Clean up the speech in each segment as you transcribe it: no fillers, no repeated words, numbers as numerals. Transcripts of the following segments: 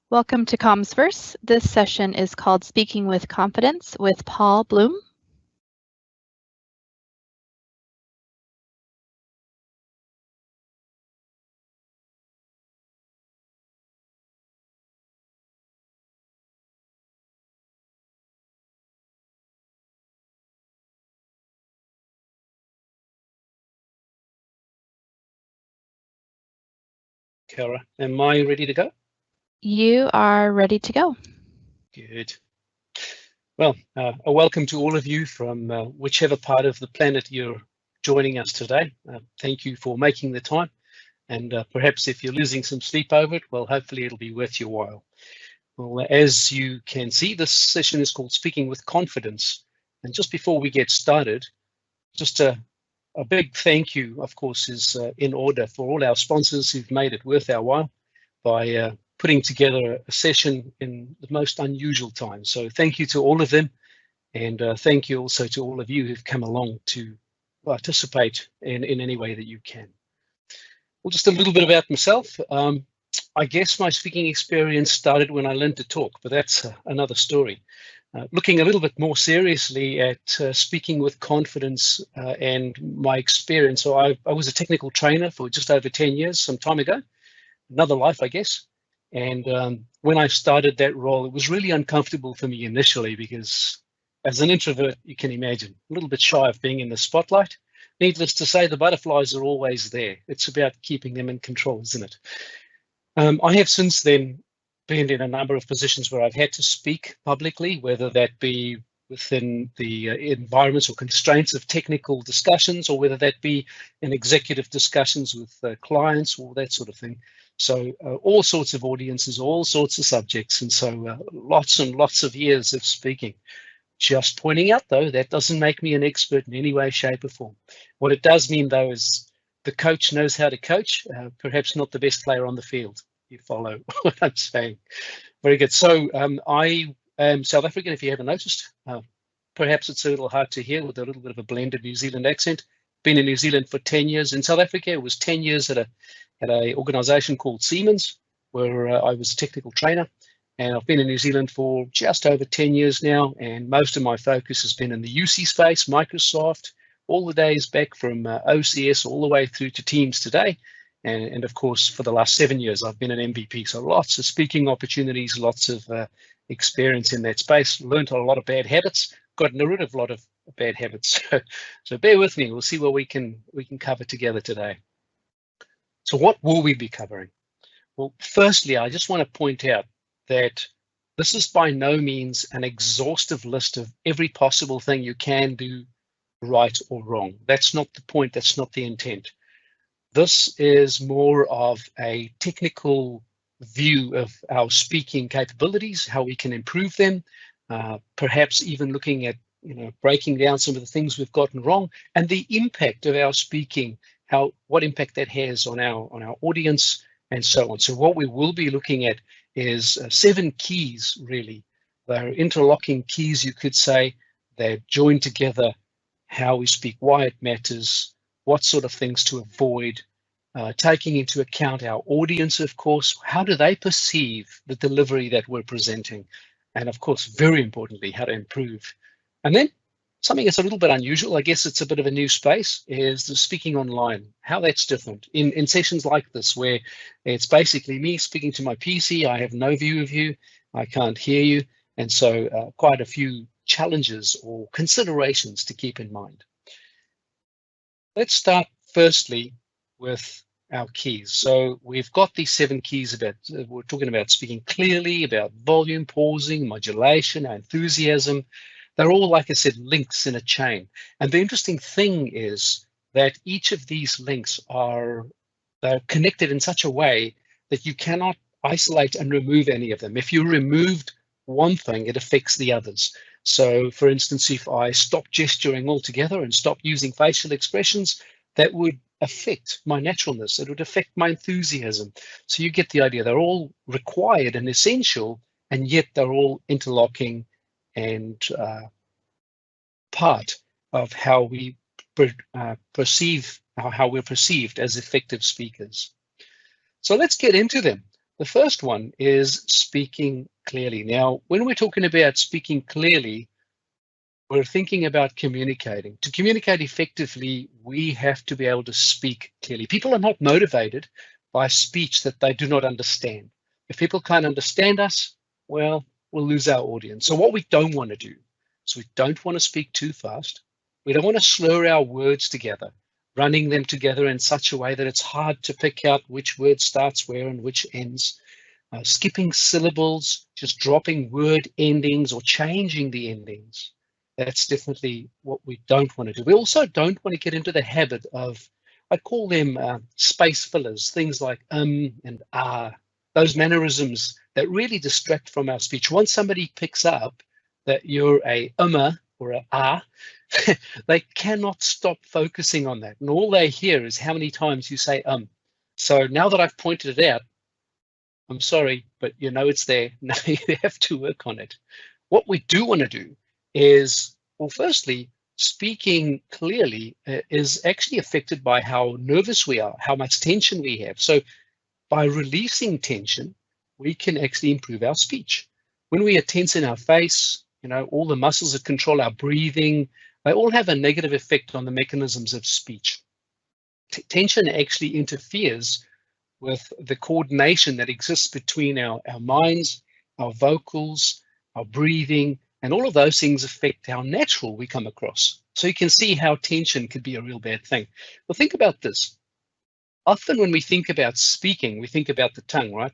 Welcome to Comms Verse. This session is called Speaking with Confidence with Paul Bloom. Kara, am I ready to go? You are ready to go. Good. Well, a welcome to all of you from whichever part of the planet you're joining us today. Thank you for making the time. And perhaps if you're losing some sleep over it, well, hopefully it'll be worth your while. Well, as you can see, this session is called Speaking with Confidence. And just before we get started, just a big thank you, of course, is in order for all our sponsors who've made it worth our while by putting together a session in the most unusual time. So thank you to all of them, and thank you also to all of you who've come along to participate in any way that you can. Well, just a little bit about myself. I guess my speaking experience started when I learned to talk, but that's another story. Looking a little bit more seriously at speaking with confidence and my experience. So I was a technical trainer for just over 10 years, some time ago. Another life, I guess. And when I started that role, it was really uncomfortable for me initially because as an introvert, you can imagine, a little bit shy of being in the spotlight. Needless to say, the butterflies are always there. It's about keeping them in control, isn't it? I have since then been in a number of positions where I've had to speak publicly, whether that be within the environments or constraints of technical discussions, or whether that be in executive discussions with clients or that sort of thing. So all sorts of audiences, all sorts of subjects, and so lots and lots of years of speaking. Just pointing out, though, that doesn't make me an expert in any way, shape, or form. What it does mean, though, is the coach knows how to coach, perhaps not the best player on the field. You follow what I'm saying. Very good. So I am South African, if you haven't noticed. Perhaps it's a little hard to hear with a little bit of a blended New Zealand accent. Been in New Zealand for 10 years. In South Africa, it was 10 years at a organization called Siemens, where I was a technical trainer. And I've been in New Zealand for just over 10 years now. And most of my focus has been in the UC space, Microsoft, all the days back from OCS all the way through to Teams today. And of course, for the last 7 years, I've been an MVP. So lots of speaking opportunities, lots of experience in that space, learned a lot of bad habits, gotten rid of a lot of bad habits. So bear with me. We'll see what we can cover together today. So what will we be covering? Well, firstly, I just want to point out that this is by no means an exhaustive list of every possible thing you can do right or wrong. That's not the point. That's not the intent. This is more of a technical view of our speaking capabilities, how we can improve them, perhaps even looking at breaking down some of the things we've gotten wrong, and the impact of our speaking, what impact that has on our audience, and so on. So what we will be looking at is 7 keys, really. They're interlocking keys, you could say. They're joined together, how we speak, why it matters, what sort of things to avoid, taking into account our audience, of course. How do they perceive the delivery that we're presenting? And of course, very importantly, how to improve. And then something that's a little bit unusual, I guess it's a bit of a new space, is the speaking online, how that's different. In sessions like this, where it's basically me speaking to my PC, I have no view of you, I can't hear you, and so quite a few challenges or considerations to keep in mind. Let's start firstly with our keys. So we've got these 7 keys about, we're talking about speaking clearly, about volume, pausing, modulation, enthusiasm. They're all, like I said, links in a chain. And the interesting thing is that each of these links they're connected in such a way that you cannot isolate and remove any of them. If you removed one thing, it affects the others. So for instance, if I stop gesturing altogether and stop using facial expressions, that would affect my naturalness. It would affect my enthusiasm. So you get the idea. They're all required and essential, and yet they're all interlocking and part of how we perceive, how we're perceived as effective speakers. So let's get into them. The first one is speaking clearly. Now, when we're talking about speaking clearly, we're thinking about communicating. To communicate effectively, we have to be able to speak clearly. People are not motivated by speech that they do not understand. If people can't understand us, well, we'll lose our audience. So what we don't want to do is we don't want to speak too fast. We don't want to slur our words together, running them together in such a way that it's hard to pick out which word starts where and which ends. Skipping syllables, just dropping word endings or changing the endings. That's definitely what we don't want to do. We also don't want to get into the habit of, I call them space fillers, things like and those mannerisms that really distract from our speech. Once somebody picks up that you're a or a they cannot stop focusing on that. And all they hear is how many times you say So now that I've pointed it out, I'm sorry, but you know it's there. Now you have to work on it. What we do want to do is, well, firstly, speaking clearly is actually affected by how nervous we are, how much tension we have. So by releasing tension, we can actually improve our speech. When we are tense in our face, you know, all the muscles that control our breathing, they all have a negative effect on the mechanisms of speech. Tension actually interferes with the coordination that exists between our minds, our vocals, our breathing, and all of those things affect how natural we come across. So you can see how tension could be a real bad thing. Well, think about this. Often when we think about speaking, we think about the tongue, right?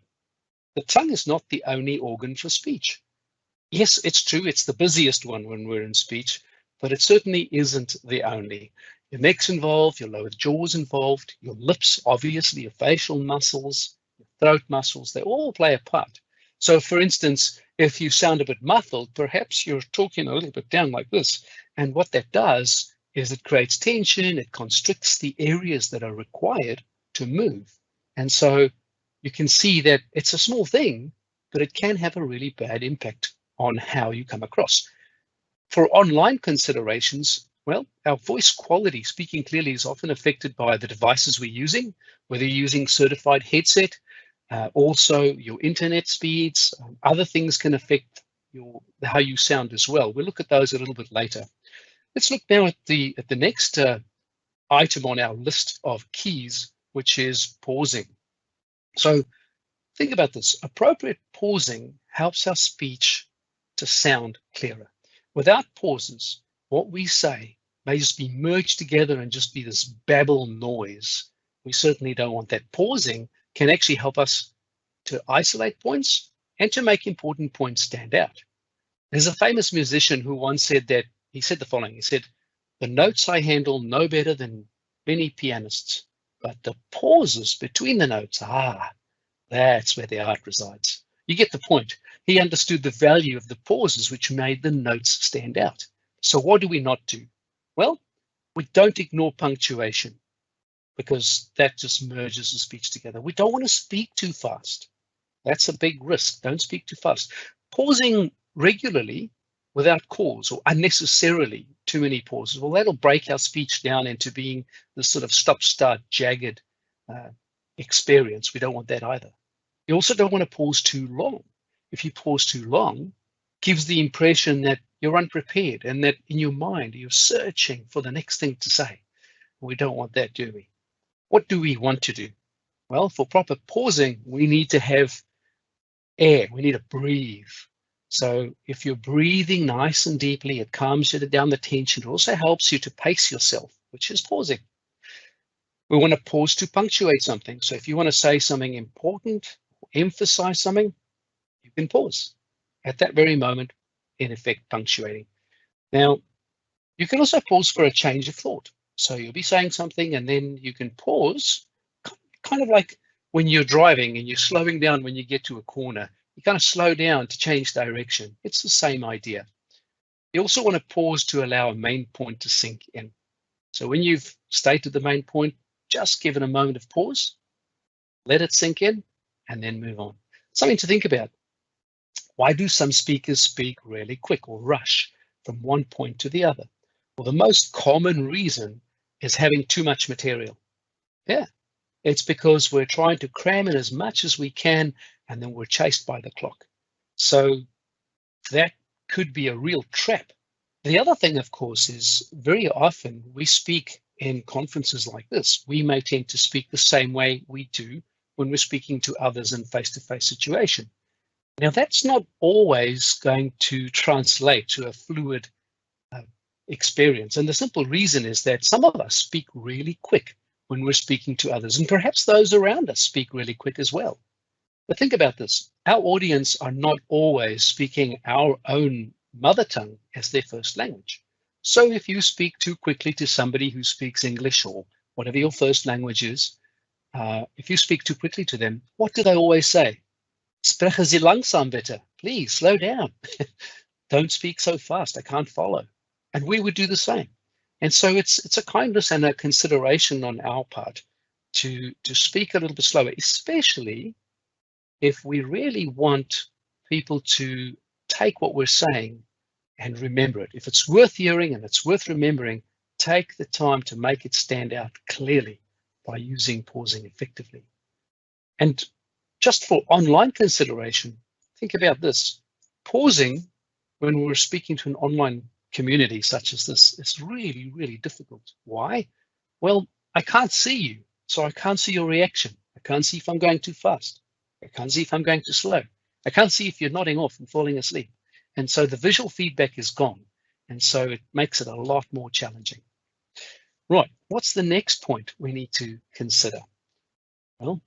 The tongue is not the only organ for speech. Yes, it's true, it's the busiest one when we're in speech, but it certainly isn't the only. Your neck's involved, your lower jaw's involved, your lips, obviously, your facial muscles, your throat muscles, they all play a part. So for instance, if you sound a bit muffled, perhaps you're talking a little bit down like this. And what that does is it creates tension, it constricts the areas that are required to move. And so you can see that it's a small thing, but it can have a really bad impact on how you come across. For online considerations, well, our voice quality, speaking clearly, is often affected by the devices we're using, whether you're using certified headset, also your internet speeds, other things can affect how you sound as well. We'll look at those a little bit later. Let's look now at the next item on our list of keys, which is pausing. So think about this. Appropriate pausing helps our speech to sound clearer. Without pauses, what we say may just be merged together and just be this babble noise. We certainly don't want that. Pausing can actually help us to isolate points and to make important points stand out. There's a famous musician who once said that, he said the following, he said, "The notes I handle no better than many pianists, but the pauses between the notes, that's where the art resides." You get the point. He understood the value of the pauses which made the notes stand out. So what do we not do? Well, we don't ignore punctuation because that just merges the speech together. We don't want to speak too fast. That's a big risk. Don't speak too fast. Pausing regularly without cause or unnecessarily too many pauses, well, that'll break our speech down into being this sort of stop-start, jagged experience. We don't want that either. You also don't want to pause too long. If you pause too long, it gives the impression that you're unprepared and that in your mind you're searching for the next thing to say. We don't want that, do we? What do we want to do? Well, for proper pausing, we need to have air. We need to breathe. So if you're breathing nice and deeply, it calms you down the tension. It also helps you to pace yourself, which is pausing. We want to pause to punctuate something. So if you want to say something important, emphasize something, you can pause at that very moment, in effect, punctuating. Now, you can also pause for a change of thought. So you'll be saying something and then you can pause, kind of like when you're driving and you're slowing down when you get to a corner. You kind of slow down to change direction. It's the same idea. You also want to pause to allow a main point to sink in. So when you've stated the main point, just give it a moment of pause, let it sink in, and then move on. Something to think about. Why do some speakers speak really quick or rush from one point to the other? Well, the most common reason is having too much material. Yeah, It's because we're trying to cram in as much as we can, and then we're chased by the clock. So that could be a real trap. The other thing, of course, is very often we speak in conferences like this. We may tend to speak the same way we do when we're speaking to others in face-to-face situation. Now, that's not always going to translate to a fluid experience. And the simple reason is that some of us speak really quick when we're speaking to others, and perhaps those around us speak really quick as well. But think about this. Our audience are not always speaking our own mother tongue as their first language. So if you speak too quickly to somebody who speaks English or whatever your first language is, if you speak too quickly to them, what do they always say? Sprechen Sie langsam bitte. Please slow down. Don't speak so fast. I can't follow. And we would do the same. And so it's a kindness and a consideration on our part to speak a little bit slower, especially if we really want people to take what we're saying and remember it. If it's worth hearing and it's worth remembering, take the time to make it stand out clearly by using pausing effectively. And just for online consideration, think about this. Pausing when we're speaking to an online community such as this is really, really difficult. Why? Well, I can't see you, so I can't see your reaction. I can't see if I'm going too fast. I can't see if I'm going too slow. I can't see if you're nodding off and falling asleep. And so the visual feedback is gone. And so it makes it a lot more challenging. Right, what's the next point we need to consider? Well,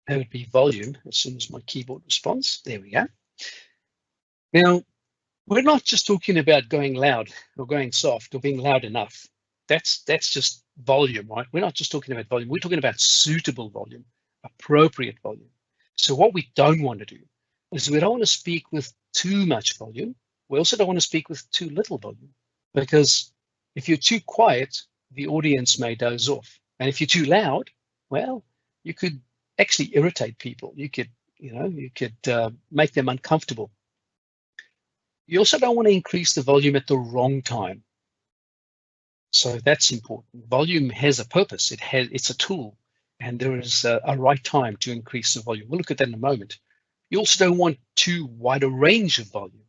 that would be volume as soon as my keyboard responds. There we go. Now, we're not just talking about going loud or going soft or being loud enough. That's just volume, right? We're not just talking about volume. We're talking about suitable volume, appropriate volume. So what we don't want to do is we don't want to speak with too much volume. We also don't want to speak with too little volume, because if you're too quiet, the audience may doze off. And if you're too loud, well, you could actually irritate people. You could make them uncomfortable. You also don't want to increase the volume at the wrong time. So that's important. Volume has a purpose. It's a tool, and there is a right time to increase the volume. We'll look at that in a moment. You also don't want too wide a range of volume,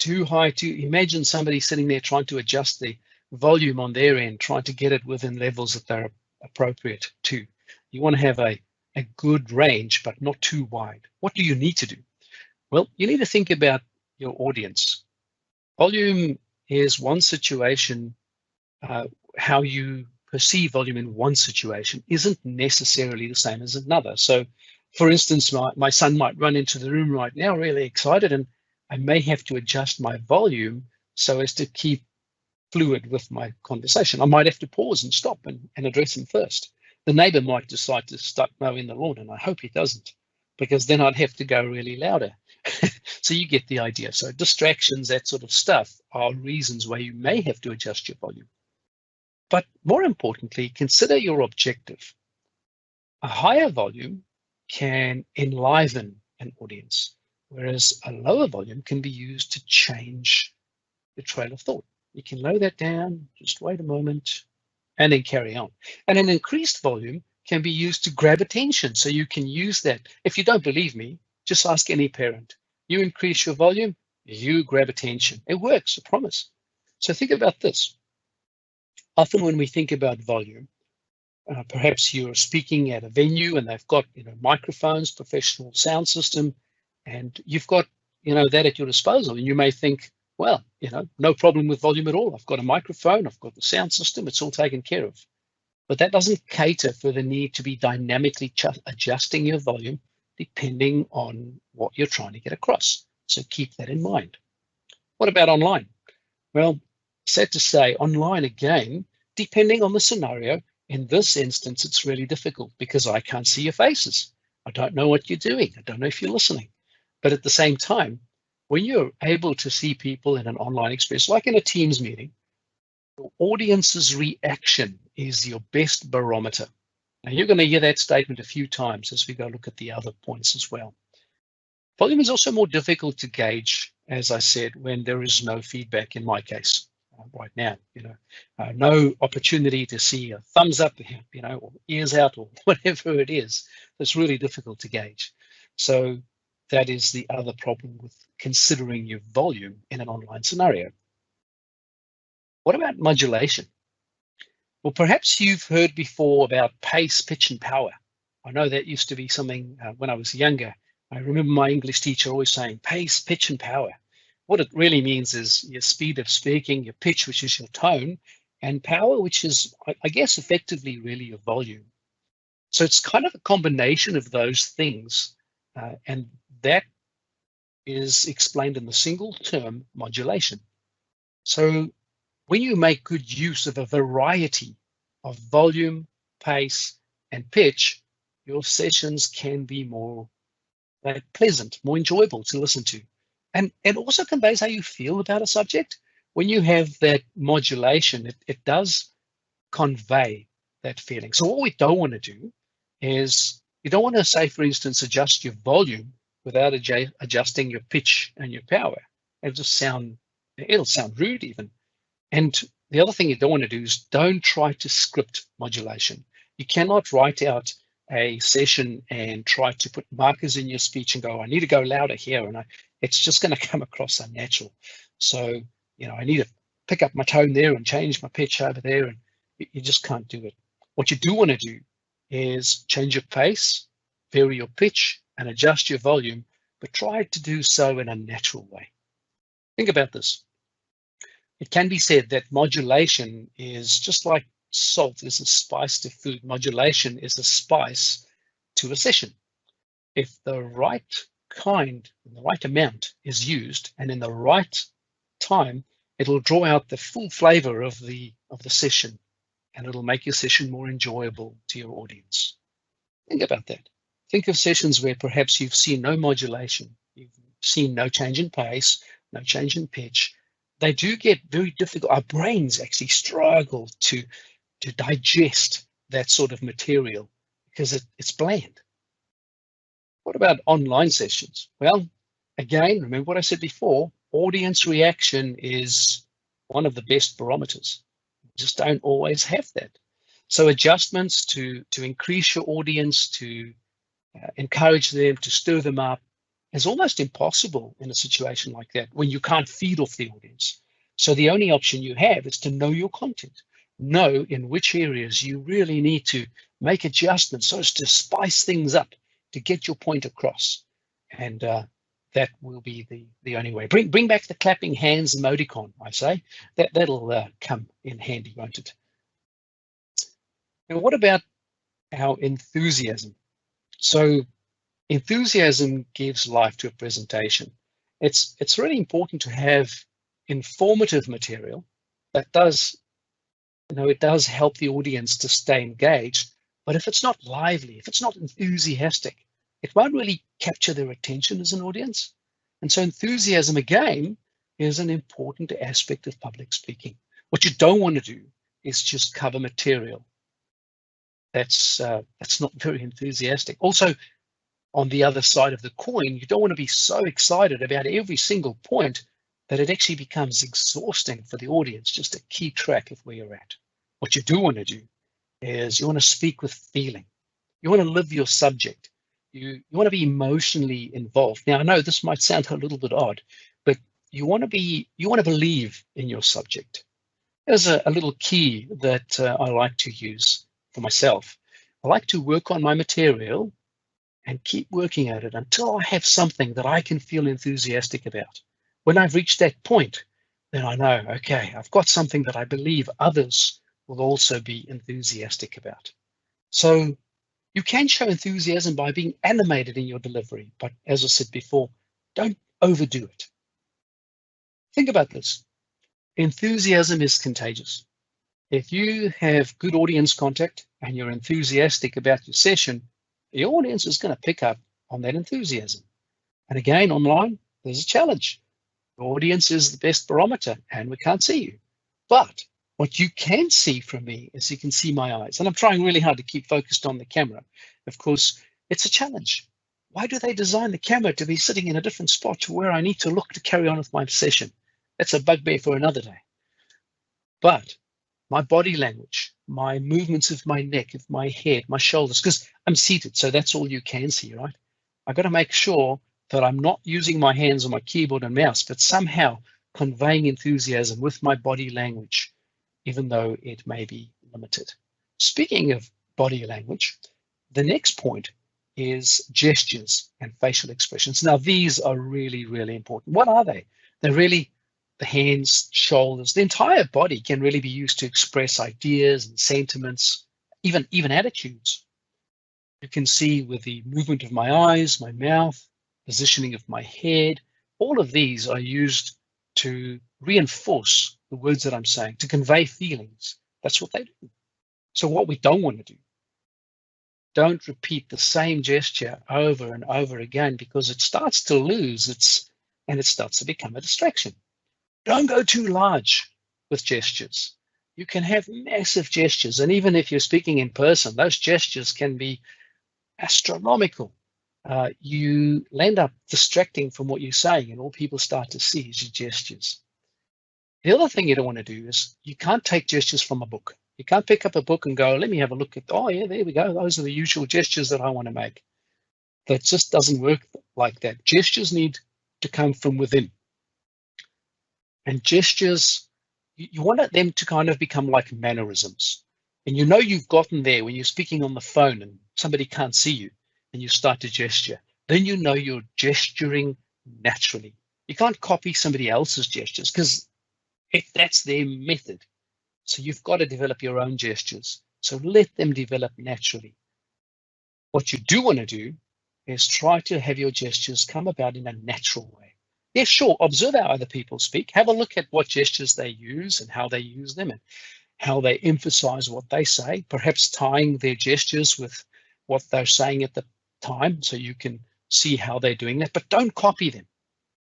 too high. Imagine somebody sitting there trying to adjust the volume on their end, trying to get it within levels that they're appropriate to. You want to have a good range, but not too wide. What do you need to do? Well, you need to think about your audience. Volume is one situation. How you perceive volume in one situation isn't necessarily the same as another. So, for instance, my son might run into the room right now really excited, and I may have to adjust my volume so as to keep fluid with my conversation. I might have to pause and stop and address him first. The neighbor might decide to start mowing the lawn, and I hope he doesn't, because then I'd have to go really louder. So you get the idea. So distractions, that sort of stuff, are reasons why you may have to adjust your volume. But more importantly, consider your objective. A higher volume can enliven an audience, whereas a lower volume can be used to change the trail of thought. You can lower that down, just wait a moment, and then carry on. And an increased volume can be used to grab attention. So you can use that. If you don't believe me, just ask any parent. You increase your volume, you grab attention. It works, I promise. So think about this. Often when we think about volume, perhaps you're speaking at a venue and they've got microphones, professional sound system, and you've got that at your disposal. And you may think, well, no problem with volume at all. I've got a microphone, I've got the sound system, it's all taken care of. But that doesn't cater for the need to be dynamically adjusting your volume depending on what you're trying to get across. So keep that in mind. What about online? Well, sad to say, online again, depending on the scenario, in this instance, it's really difficult because I can't see your faces. I don't know what you're doing. I don't know if you're listening. But at the same time, when you're able to see people in an online experience, like in a Teams meeting, your audience's reaction is your best barometer. Now, you're going to hear that statement a few times as we go look at the other points as well. Volume is also more difficult to gauge, as I said, when there is no feedback in my case. right now. No opportunity to see a thumbs up, or ears out, or whatever it is. It's really difficult to gauge. So that is the other problem with considering your volume in an online scenario. What about modulation? Well, perhaps you've heard before about pace, pitch, and power. I know that used to be something when I was younger. I remember my English teacher always saying pace, pitch, and power. What it really means is your speed of speaking, your pitch, which is your tone, and power, which is, I guess, effectively really your volume. So it's kind of a combination of those things, and that is explained in the single term modulation. So when you make good use of a variety of volume, pace, and pitch, your sessions can be more pleasant, more enjoyable to listen to. And it also conveys how you feel about a subject. When you have that modulation, it does convey that feeling. So what we don't want to do is, you don't want to say, for instance, adjust your volume without adjusting your pitch and your power. It'll sound rude even. And the other thing you don't want to do is don't try to script modulation. You cannot write out a session and try to put markers in your speech and go, I need to go louder here, and it's just going to come across unnatural. So, I need to pick up my tone there and change my pitch over there, and you just can't do it. What you do want to do is change your pace, vary your pitch, and adjust your volume, but try to do so in a natural way. Think about this. It can be said that modulation is just like salt is a spice to food. Modulation is a spice to a session. If the right kind and the right amount is used and in the right time, it'll draw out the full flavor of the session, and it'll make your session more enjoyable to your audience. Think about that. Think of sessions where perhaps you've seen no modulation, you've seen no change in pace, no change in pitch. They do get very difficult. Our brains actually struggle to digest that sort of material because it's bland. What about online sessions? Well, again, remember what I said before, audience reaction is one of the best barometers. We just don't always have that. So adjustments to increase your audience, to encourage them, to stir them up, is almost impossible in a situation like that when you can't feed off the audience. So the only option you have is to know your content, know in which areas you really need to make adjustments so as to spice things up to get your point across. And that will be the only way. Bring back the clapping hands emoticon, I say. That'll come in handy, won't it? Now, what about our enthusiasm? So enthusiasm gives life to a presentation. It's really important to have informative material that does, it does help the audience to stay engaged. But if it's not lively, if it's not enthusiastic, it won't really capture their attention as an audience. And so enthusiasm, again, is an important aspect of public speaking. What you don't want to do is just cover material that's not very enthusiastic. Also, on the other side of the coin, you don't want to be so excited about every single point that it actually becomes exhausting for the audience just to keep track of where you're at. What you do want to do is you want to speak with feeling. You want to live your subject. You want to be emotionally involved. Now, I know this might sound a little bit odd, but you want to believe in your subject. There's a little key that I like to use for myself. I like to work on my material and keep working at it until I have something that I can feel enthusiastic about. When I've reached that point, then I know, okay, I've got something that I believe others will also be enthusiastic about. So you can show enthusiasm by being animated in your delivery, but as I said before, don't overdo it. Think about this. Enthusiasm is contagious. If you have good audience contact and you're enthusiastic about your session, the audience is going to pick up on that enthusiasm. And again, online, there's a challenge. The audience is the best barometer and we can't see you. But what you can see from me is you can see my eyes. And I'm trying really hard to keep focused on the camera. Of course, it's a challenge. Why do they design the camera to be sitting in a different spot to where I need to look to carry on with my session? That's a bugbear for another day. But my body language, my movements of my neck, of my head, my shoulders, because I'm seated, so that's all you can see, right? I've got to make sure that I'm not using my hands on my keyboard and mouse, but somehow conveying enthusiasm with my body language, even though it may be limited. Speaking of body language, the next point is gestures and facial expressions. Now, these are really, really important. What are they? They're really the hands, shoulders, the entire body can really be used to express ideas and sentiments, even attitudes. You can see with the movement of my eyes, my mouth, positioning of my head, all of these are used to reinforce the words that I'm saying, to convey feelings. That's what they do. So what we don't want to do, don't repeat the same gesture over and over again, because it starts to lose and it starts to become a distraction. Don't go too large with gestures. You can have massive gestures, and even if you're speaking in person, those gestures can be astronomical. You end up distracting from what you're saying, and all people start to see is your gestures. The other thing you don't want to do is you can't take gestures from a book. You can't pick up a book and go, let me have a look at, oh yeah, there we go. Those are the usual gestures that I want to make. That just doesn't work like that. Gestures need to come from within. And gestures, you want them to kind of become like mannerisms. And you know you've gotten there when you're speaking on the phone and somebody can't see you and you start to gesture. Then you know you're gesturing naturally. You can't copy somebody else's gestures because that's their method. So you've got to develop your own gestures. So let them develop naturally. What you do want to do is try to have your gestures come about in a natural way. Yeah, sure, observe how other people speak. Have a look at what gestures they use and how they use them and how they emphasize what they say, perhaps tying their gestures with what they're saying at the time so you can see how they're doing that, but don't copy them.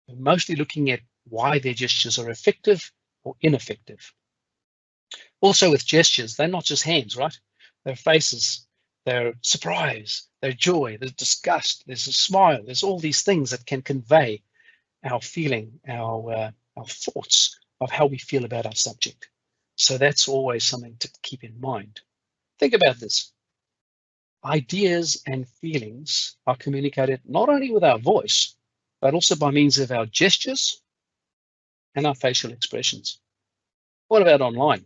We're mostly looking at why their gestures are effective or ineffective. Also with gestures, they're not just hands, right? They're faces, they're surprise, they're joy, there's disgust, there's a smile, there's all these things that can convey our feeling, our thoughts of how we feel about our subject. So that's always something to keep in mind. Think about this. Ideas and feelings are communicated not only with our voice, but also by means of our gestures and our facial expressions. What about online?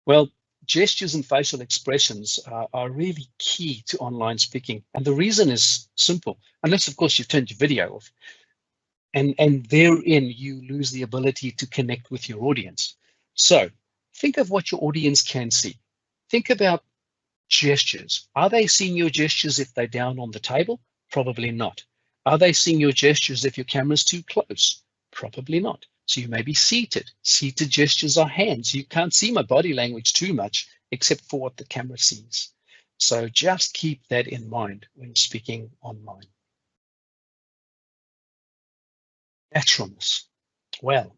Well, gestures and facial expressions are really key to online speaking. And the reason is simple, unless, of course, you've turned your video off. And therein, you lose the ability to connect with your audience. So think of what your audience can see. Think about gestures. Are they seeing your gestures if they're down on the table? Probably not. Are they seeing your gestures if your camera's too close? Probably not. So you may be seated. Seated gestures are hands. You can't see my body language too much except for what the camera sees. So just keep that in mind when speaking online. Naturalness. Well,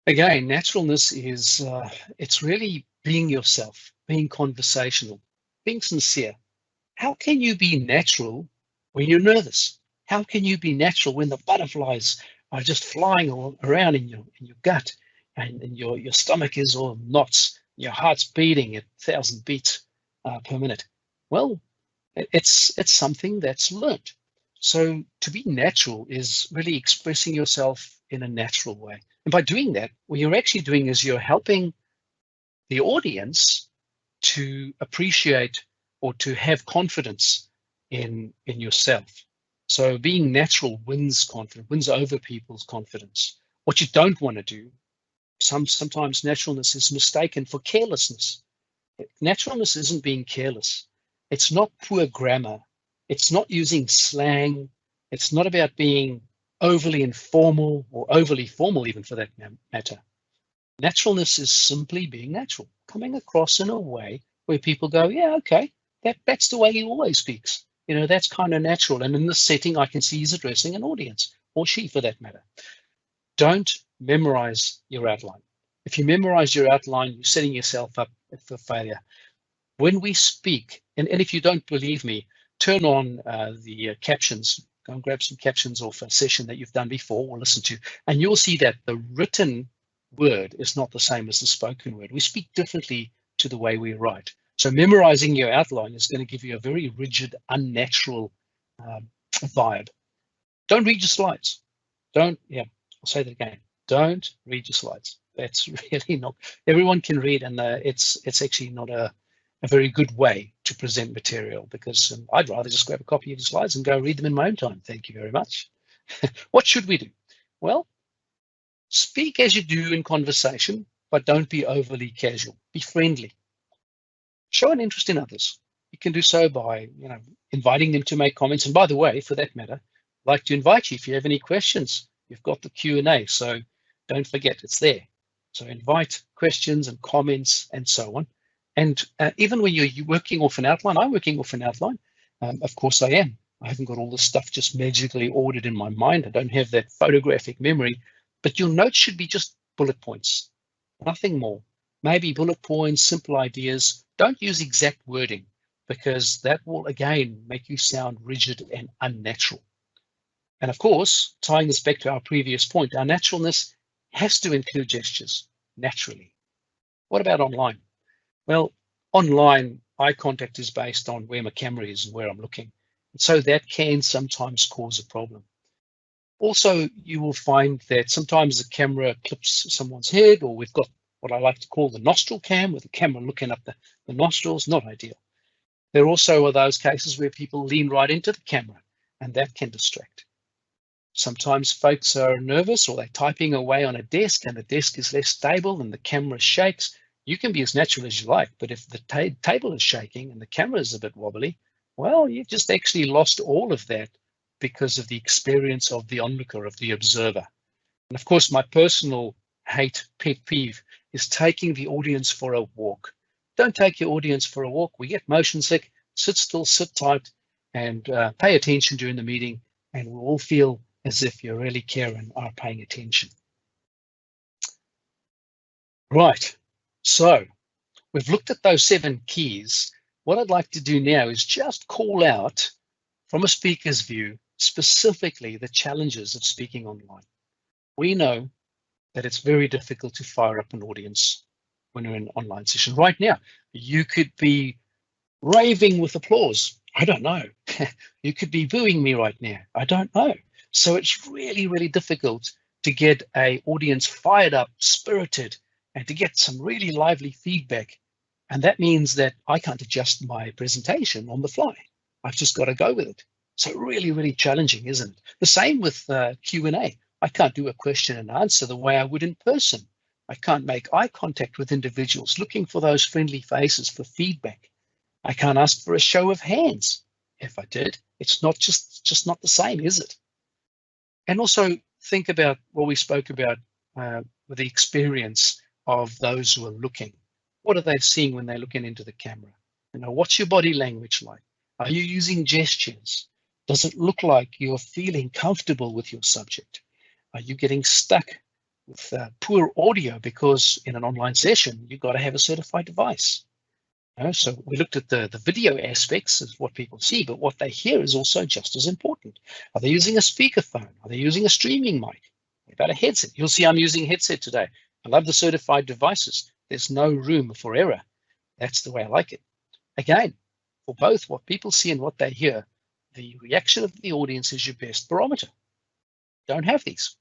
again, naturalness is, it's really being yourself, being conversational, being sincere. How can you be natural when you're nervous? How can you be natural when the butterflies are just flying all around in your gut and your stomach is all knots, your heart's beating at 1,000 beats per minute? Well, it's something that's learned. So to be natural is really expressing yourself in a natural way. And by doing that, what you're actually doing is you're helping the audience to appreciate or to have confidence in yourself. So being natural wins confidence, wins over people's confidence. What you don't want to do, sometimes naturalness is mistaken for carelessness. Naturalness isn't being careless. It's not poor grammar. It's not using slang. It's not about being overly informal or overly formal, even for that matter. Naturalness is simply being natural, coming across in a way where people go, yeah, okay, that's the way he always speaks. You know, that's kind of natural. And in this setting, I can see he's addressing an audience, or she for that matter. Don't memorize your outline. If you memorize your outline, you're setting yourself up for failure. When we speak, and if you don't believe me, turn on the captions, go and grab some captions off a session that you've done before or listen to, and you'll see that the written word is not the same as the spoken word. We speak differently to the way we write. So memorizing your outline is going to give you a very rigid, unnatural vibe. Don't read your slides. I'll say that again. Don't read your slides. That's really not, everyone can read, and it's actually not a very good way to present material, because I'd rather just grab a copy of the slides and go read them in my own time. Thank you very much. What should we do? Well, speak as you do in conversation, but don't be overly casual. Be friendly. Show an interest in others. You can do so by, inviting them to make comments. And by the way, for that matter, I'd like to invite you, if you have any questions, you've got the Q&A, so don't forget, it's there. So invite questions and comments and so on. And even when you're working off an outline, I'm working off an outline. Of course I am. I haven't got all this stuff just magically ordered in my mind. I don't have that photographic memory, but your notes should be just bullet points, nothing more. Maybe bullet points, simple ideas. Don't use exact wording, because that will again make you sound rigid and unnatural. And of course, tying this back to our previous point, our naturalness has to include gestures naturally. What about online? Well, online, eye contact is based on where my camera is and where I'm looking. And so that can sometimes cause a problem. Also, you will find that sometimes the camera clips someone's head, or we've got what I like to call the nostril cam, with the camera looking up the nostrils. Not ideal. There also are those cases where people lean right into the camera, and that can distract. Sometimes folks are nervous, or they're typing away on a desk and the desk is less stable and the camera shakes. You can be as natural as you like, but if the table is shaking and the camera is a bit wobbly, well, you've just actually lost all of that because of the experience of the onlooker, of the observer. And of course, my personal pet peeve is taking the audience for a walk. Don't take your audience for a walk. We get motion sick. Sit still, sit tight, and pay attention during the meeting, and we'll all feel as if you really care and are paying attention. Right, so we've looked at those 7 keys. What I'd like to do now is just call out, from a speaker's view, specifically the challenges of speaking online. We know that it's very difficult to fire up an audience when you're in an online session. Right now, you could be raving with applause. I don't know. You could be booing me right now. I don't know. So it's really, really difficult to get an audience fired up, spirited, and to get some really lively feedback. And that means that I can't adjust my presentation on the fly. I've just got to go with it. So really, really challenging, isn't it? The same with Q&A. I can't do a question and answer the way I would in person. I can't make eye contact with individuals, looking for those friendly faces for feedback. I can't ask for a show of hands. If I did, it's not just not the same, is it? And also think about what we spoke about with the experience of those who are looking. What are they seeing when they're looking into the camera? What's your body language like? Are you using gestures? Does it look like you're feeling comfortable with your subject? Are you getting stuck with poor audio because in an online session, you've got to have a certified device? So we looked at the video aspects of what people see, but what they hear is also just as important. Are they using a speakerphone? Are they using a streaming mic? What about a headset? You'll see I'm using a headset today. I love the certified devices. There's no room for error. That's the way I like it. Again, for both what people see and what they hear, the reaction of the audience is your best barometer. Don't have these.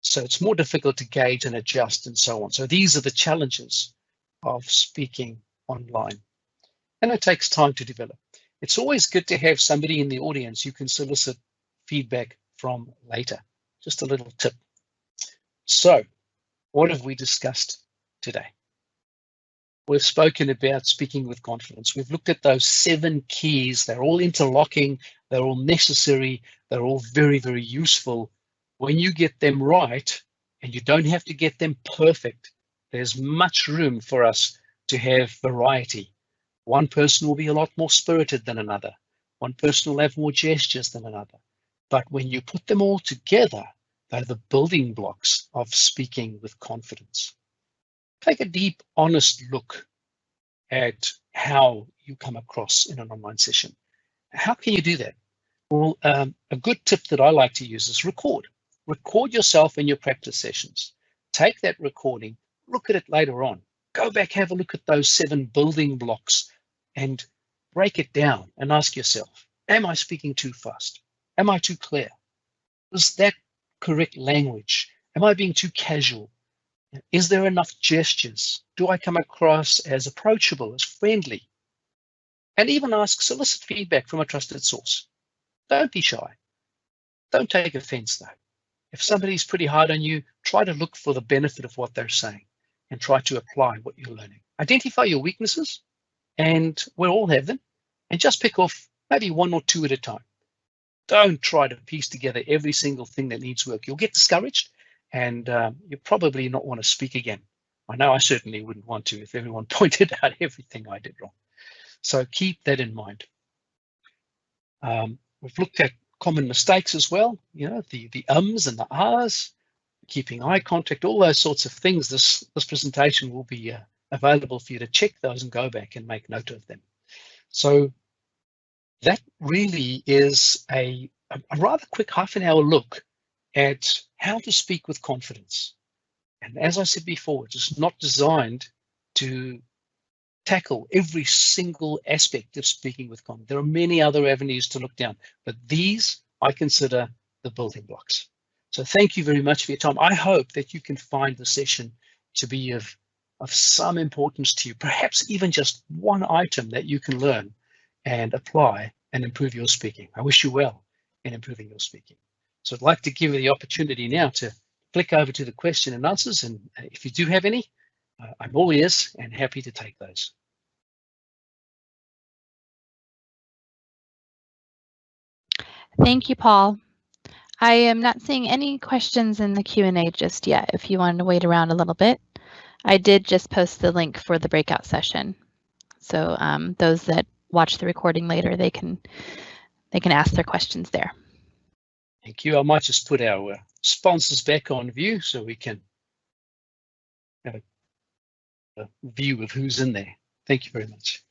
So it's more difficult to gauge and adjust and so on. So these are the challenges of speaking online. And it takes time to develop. It's always good to have somebody in the audience you can solicit feedback from later. Just a little tip. So what have we discussed today? We've spoken about speaking with confidence. We've looked at those 7 keys. They're all interlocking. They're all necessary. They're all very, very useful. When you get them right, and you don't have to get them perfect, there's much room for us to have variety. One person will be a lot more spirited than another. One person will have more gestures than another. But when you put them all together, they're the building blocks of speaking with confidence. Take a deep, honest look at how you come across in an online session. How can you do that? Well, a good tip that I like to use is record. Record yourself in your practice sessions. take that recording, look at it later on, go back, have a look at those 7 building blocks and break it down and ask yourself, am I speaking too fast? Am I too clear? Is that correct language? Am I being too casual? Is there enough gestures? Do I come across as approachable, as friendly? And even solicit feedback from a trusted source. Don't be shy. Don't take offense though. If somebody's pretty hard on you, try to look for the benefit of what they're saying and try to apply what you're learning. Identify your weaknesses, and we all have them, and just pick off maybe 1 or 2 at a time. Don't try to piece together every single thing that needs work. You'll get discouraged, and you probably not want to speak again. I know I certainly wouldn't want to if everyone pointed out everything I did wrong. So keep that in mind. We've looked at common mistakes as well, the ums and the ahs, keeping eye contact, all those sorts of things. This presentation will be available for you to check those and go back and make note of them. So that really is a rather quick half-an-hour look at how to speak with confidence. And as I said before, it's not designed to tackle every single aspect of speaking with confidence. There are many other avenues to look down, but these I consider the building blocks. So thank you very much for your time. I hope that you can find the session to be of some importance to you, perhaps even just one item that you can learn and apply and improve your speaking. I wish you well in improving your speaking. So I'd like to give you the opportunity now to click over to the question and answers, and if you do have any, I'm all ears and happy to take those. Thank you, Paul. I am not seeing any questions in the Q&A just yet. If you wanted to wait around a little bit, I did just post the link for the breakout session. So those that watch the recording later, they can ask their questions there. Thank you. I might just put our sponsors back on view so we can have a view of who's in there. Thank you very much.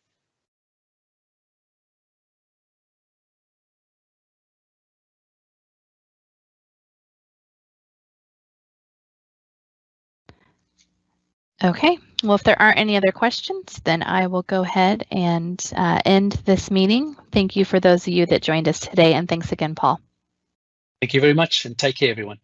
Okay, well, if there aren't any other questions, then I will go ahead and end this meeting. Thank you for those of you that joined us today, and thanks again, Paul. Thank you very much, and take care, everyone.